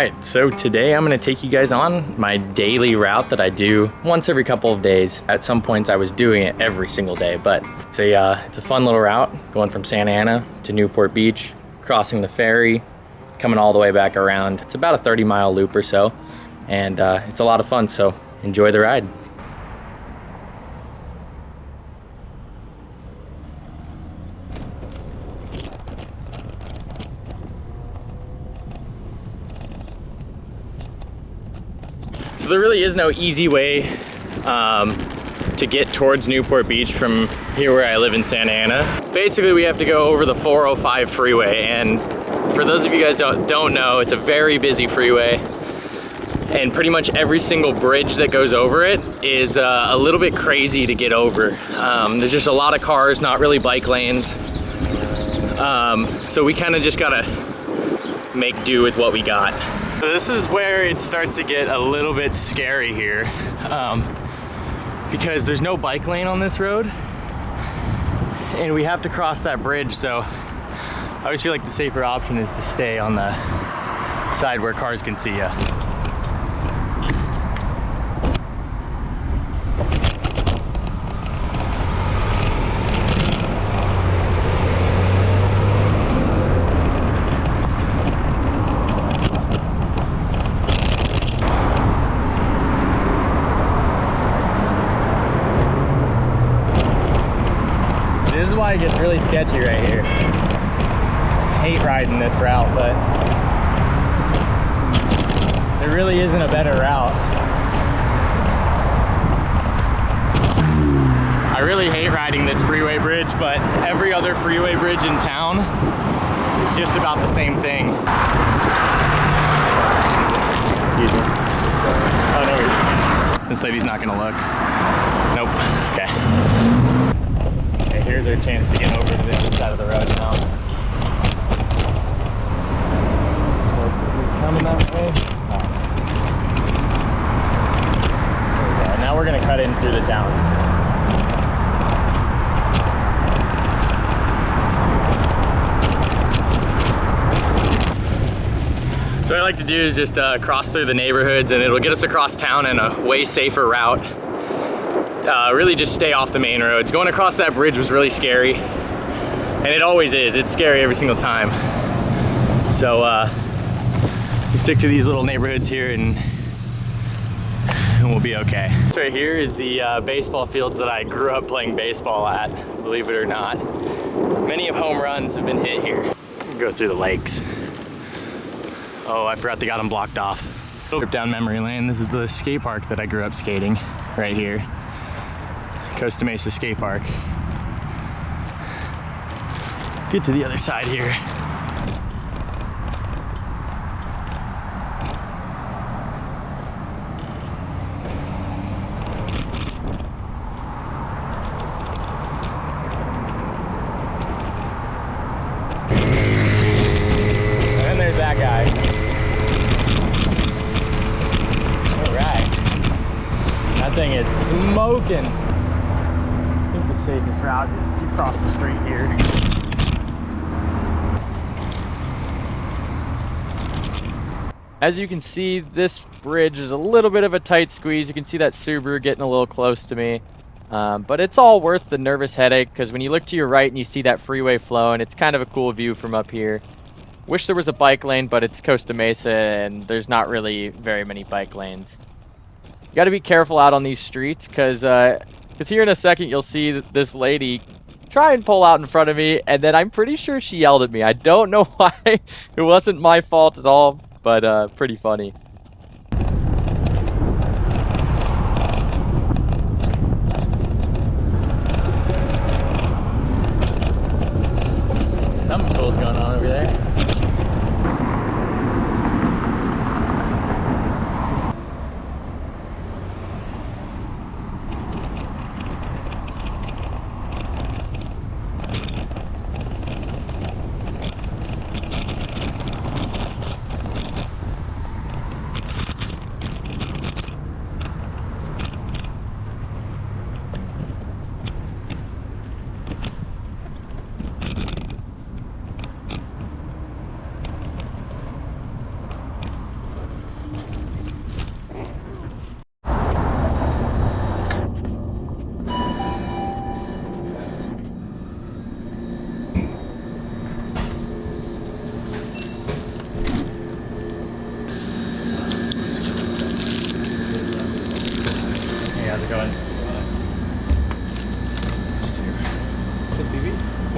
right, so today I'm gonna take you guys on my daily route that I do once every couple of days. At some points I was doing it every single day, but it's a fun little route going from Santa Ana to Newport Beach, crossing the ferry, coming all the way back around. It's about a 30-mile loop or so, and it's a lot of fun, so enjoy the ride. So there really is no easy way to get towards Newport Beach from here where I live in Santa Ana. Basically, we have to go over the 405 freeway, and for those of you guys don't know, it's a very busy freeway, and pretty much every single bridge that goes over it is a little bit crazy to get over. There's just a lot of cars, not really bike lanes, so we kind of just gotta make do with what we got. So this is where it starts to get a little bit scary here, because there's no bike lane on this road and we have to cross that bridge. So I always feel like the safer option is to stay on the side where cars can see you. This is why it gets really sketchy right here. I hate riding this route, but there really isn't a better route. I really hate riding this freeway bridge, but every other freeway bridge in town is just about the same thing. Excuse me. Oh, no, this lady's not gonna look. Nope, okay. Here's our chance to get over to the other side of the road now. So he's coming that way. There we go. Now we're gonna cut in through the town. So what I like to do is just cross through the neighborhoods, and it'll get us across town in a way safer route. Really just stay off the main roads. Going across that bridge was really scary, and it always is. It's scary every single time. So we stick to these little neighborhoods here and we'll be okay. So right here is the baseball fields that I grew up playing baseball at, believe it or not. Many of home runs have been hit here. Go through the lakes. Oh, I forgot they got them blocked off. Trip down memory lane. This is the skate park that I grew up skating right here. Costa Mesa Skate Park. Get to the other side here. And there's that guy. All right. That thing is smoking. The safest route is to cross the street here. As you can see, this bridge is a little bit of a tight squeeze. You can see that Subaru getting a little close to me, but it's all worth the nervous headache, because when you look to your right and you see that freeway flowing, it's kind of a cool view from up here. Wish there was a bike lane, but it's Costa Mesa and there's not really very many bike lanes. You got to be careful out on these streets, because here in a second you'll see this lady try and pull out in front of me, and then I'm pretty sure she yelled at me. I don't know why. It wasn't my fault at all, but pretty funny. Something cool's going on over there.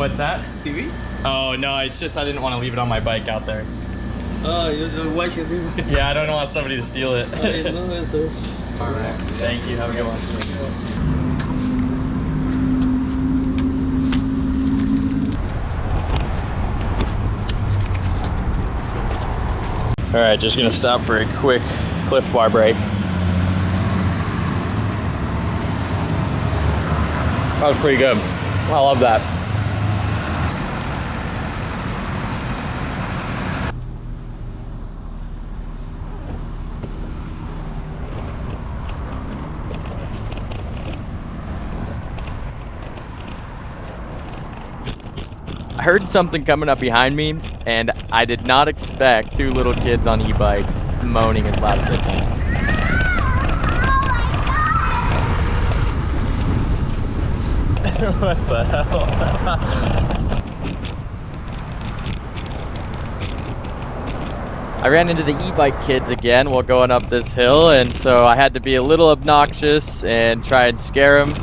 What's that? TV? Oh no, it's just I didn't want to leave it on my bike out there. Oh, you don't watch TV? Yeah, I don't want somebody to steal it. I know it's Alright, thank you. Have a good one. Alright, just gonna stop for a quick Cliff Bar break. That was pretty good. I love that. I heard something coming up behind me, and I did not expect two little kids on e-bikes moaning as loud as they can. What the hell? I ran into the e-bike kids again while going up this hill, and so I had to be a little obnoxious and try and scare them.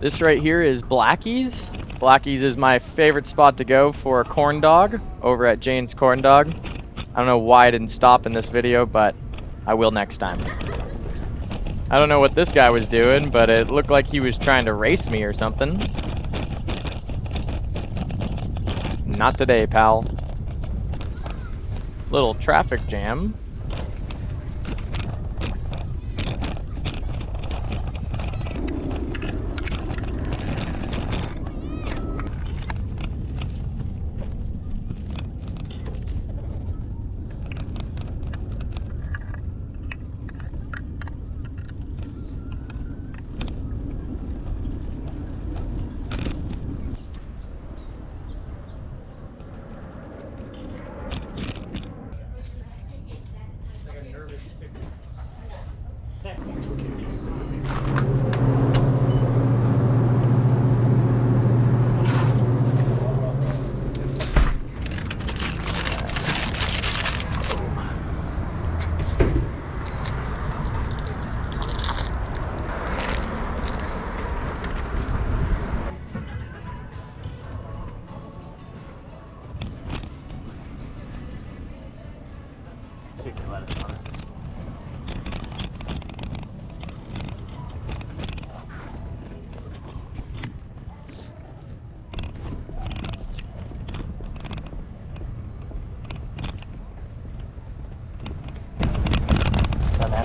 This right here is Blackie's. Blackie's is my favorite spot to go for a corn dog over at Jane's Corn Dog. I don't know why I didn't stop in this video, but I will next time. I don't know what this guy was doing, but it looked like he was trying to race me or something. Not today, pal. Little traffic jam.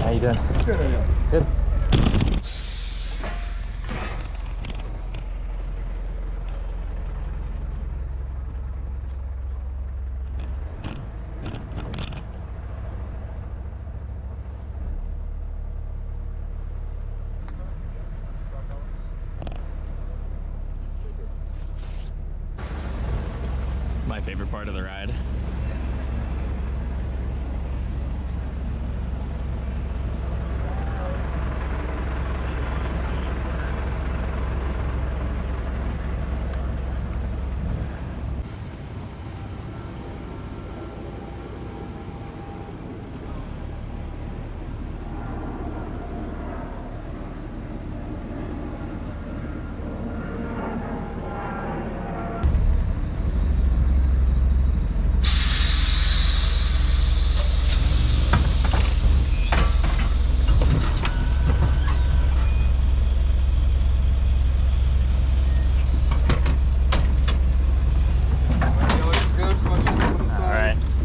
How you doing? Good. Good. My favorite part of the ride.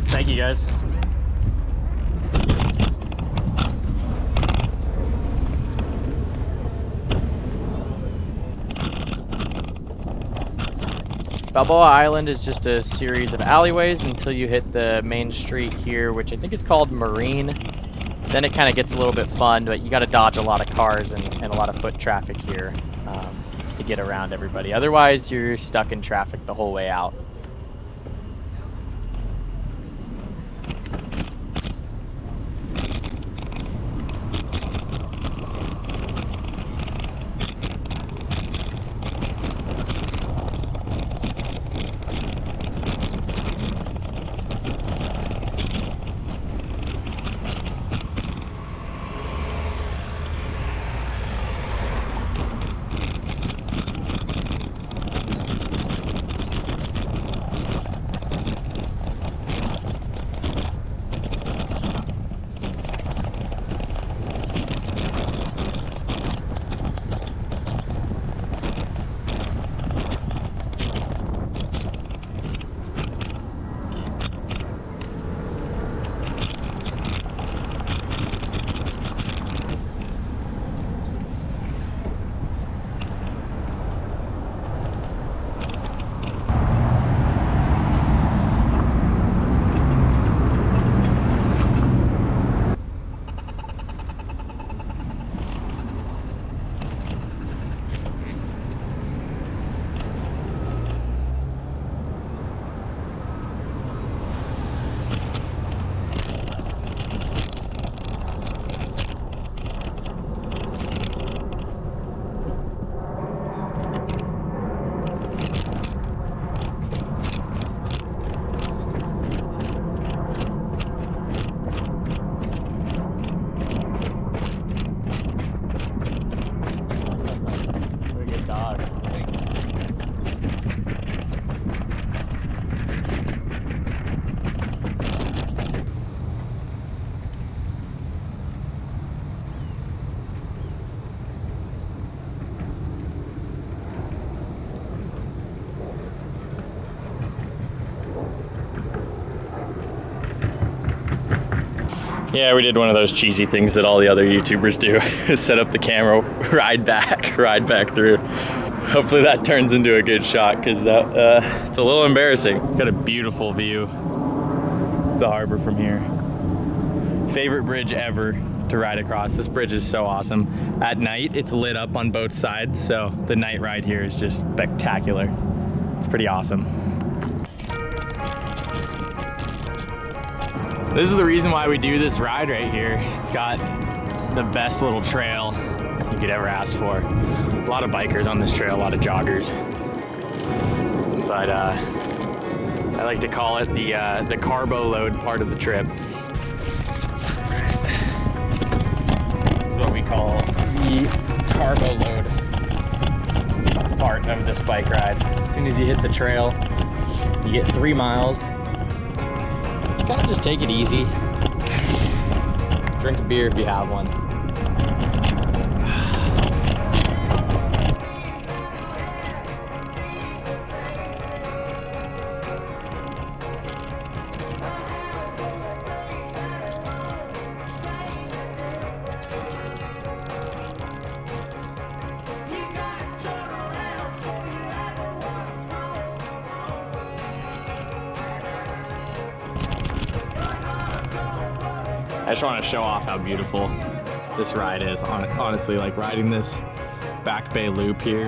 Thank you guys. Balboa Island is just a series of alleyways until you hit the main street here, which I think is called Marine. then it kind of gets a little bit fun, but you got to dodge a lot of cars and a lot of foot traffic here to get around everybody. Otherwise, you're stuck in traffic the whole way out. Yeah, we did one of those cheesy things that all the other YouTubers do. Set up the camera, ride back through. Hopefully that turns into a good shot, because it's a little embarrassing. Got a beautiful view of the harbor from here. Favorite bridge ever to ride across. This bridge is so awesome. At night, it's lit up on both sides, so the night ride here is just spectacular. It's pretty awesome. This is the reason why we do this ride right here. It's got the best little trail you could ever ask for. A lot of bikers on this trail, a lot of joggers. But I like to call it the carbo load part of the trip. This is what we call the carbo load part of this bike ride. As soon as you hit the trail, you get 3 miles. Kind of just take it easy. Drink a beer if you have one. I just want to show off how beautiful this ride is. Honestly, like riding this Back Bay Loop here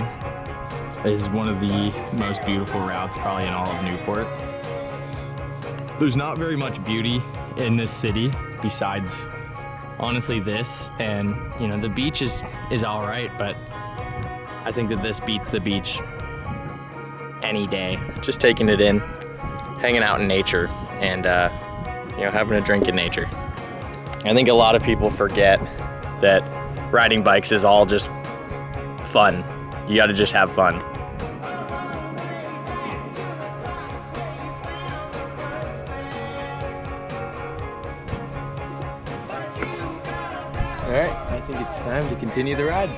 is one of the most beautiful routes probably in all of Newport. There's not very much beauty in this city besides honestly this, and you know, the beach is all right, but I think that this beats the beach any day. Just taking it in, hanging out in nature, and you know, having a drink in nature. I think a lot of people forget that riding bikes is all just fun. You gotta just have fun. All right, I think it's time to continue the ride.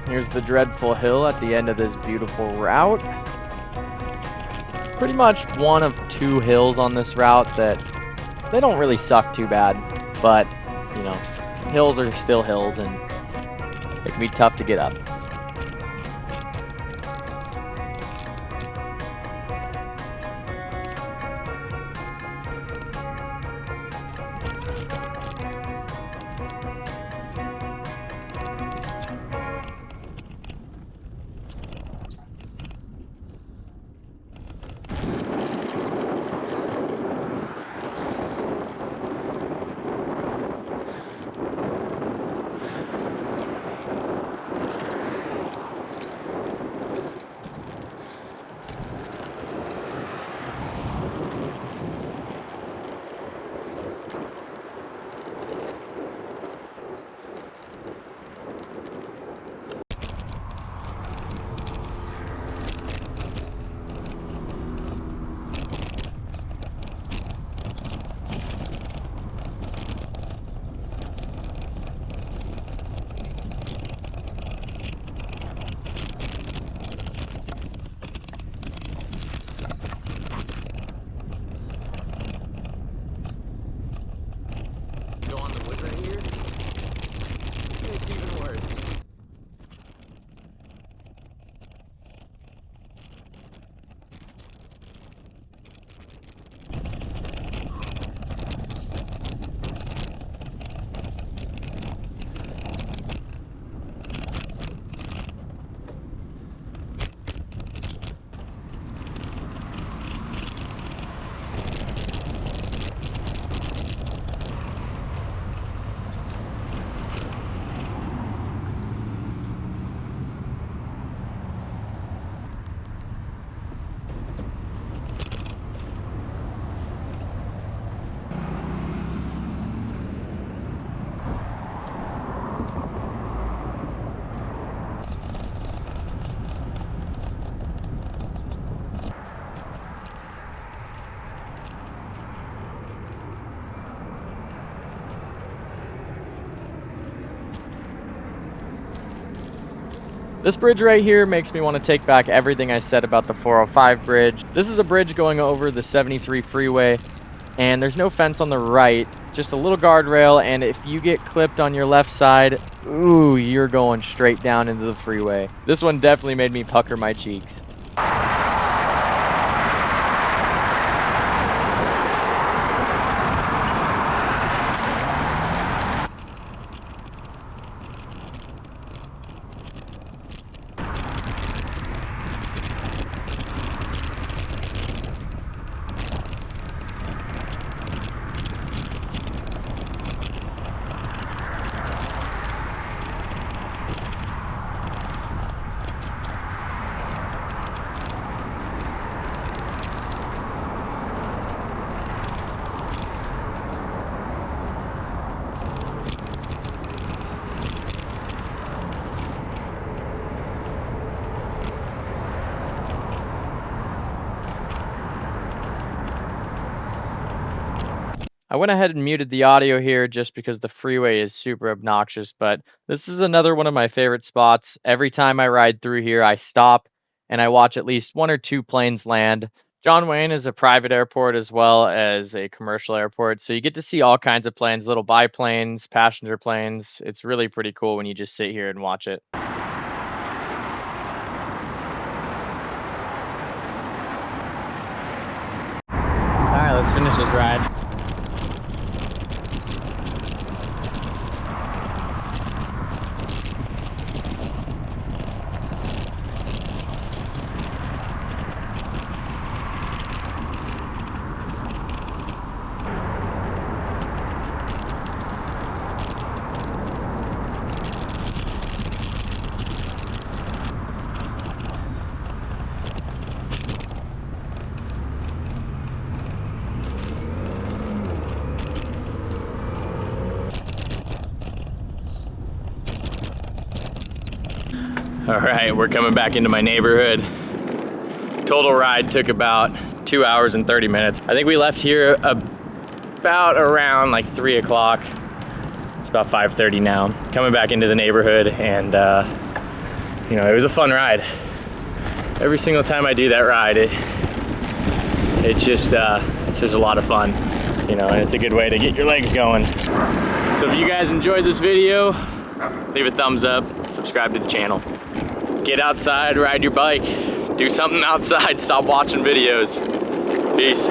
Here's the dreadful hill at the end of this beautiful route. Pretty much one of two hills on this route that they don't really suck too bad, but you know, hills are still hills and it can be tough to get up. Go on the wood right here. It's even worse. This bridge right here makes me want to take back everything I said about the 405 bridge. This is a bridge going over the 73 freeway, and there's no fence on the right, just a little guardrail, and if you get clipped on your left side, ooh, you're going straight down into the freeway. This one definitely made me pucker my cheeks. I went ahead and muted the audio here just because the freeway is super obnoxious, but this is another one of my favorite spots. Every time I ride through here, I stop and I watch at least one or two planes land. John Wayne is a private airport as well as a commercial airport, so you get to see all kinds of planes, little biplanes, passenger planes. It's really pretty cool when you just sit here and watch it. All right, let's finish this ride. All right, we're coming back into my neighborhood. Total ride took about 2 hours and 30 minutes. I think we left here about around like 3 o'clock. It's about 5:30 now. Coming back into the neighborhood, and you know, it was a fun ride. Every single time I do that ride, it's just a lot of fun, you know, and it's a good way to get your legs going. So if you guys enjoyed this video, leave a thumbs up, subscribe to the channel. Get outside, ride your bike, do something outside, stop watching videos. Peace.